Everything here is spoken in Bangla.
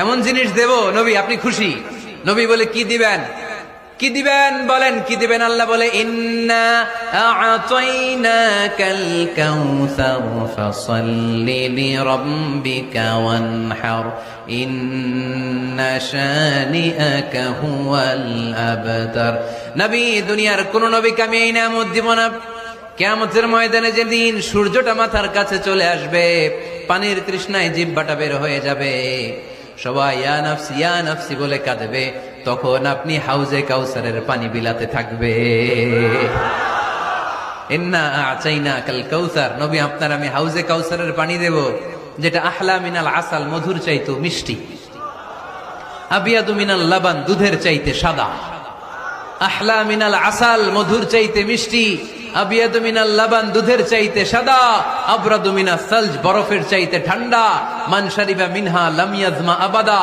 এমন জিনিস দেব নবী আপনি খুশি। নবী বলে কি দিবেন, কি দিবেন বলেন, কি দিবেন? আল্লাহ বলে ইন্না আ'তাইনাকাল কাউসার ফাসাল্লি লিরাব্বিকা ওয়ানহার ইন্না শানিআকা হুয়াল আবতার। নবী, দুনিয়ার কোন নবীকে আমি এই নিয়ামত দিব না। কিয়ামতের ময়দানে যেদিন সূর্যটা মাথার কাছে চলে আসবে, পানির তৃষ্ণায় জিহ্বাটা বের হয়ে যাবে, সবাই ইয়া নাফসি ইয়া নাফসি বলে কাঁদবে, তখন আপনি হাউজে কাউসারের পানি বিলাতে থাকবে। ইন্না আ'তাইনাকাল কাউসার, নবী আপনার আমি হাউজে কাউসারের পানি দেব, যেটা আহলা মিনাল আসাল, মধুর চাইতে মিষ্টি, আবিয়াদু মিনাল লাবান, দুধের চাইতে সাদা। আহলা মিনাল আসাল, মধুর চাইতে মিষ্টি, আবিয়াদু মিনাল লাবান, দুধের চাইতে সাদা, আবরাদু মিনাস সালজ, বরফের চাইতে ঠান্ডা, মান শারিবা মিনহা লাম ইয়াজমা আবাদা।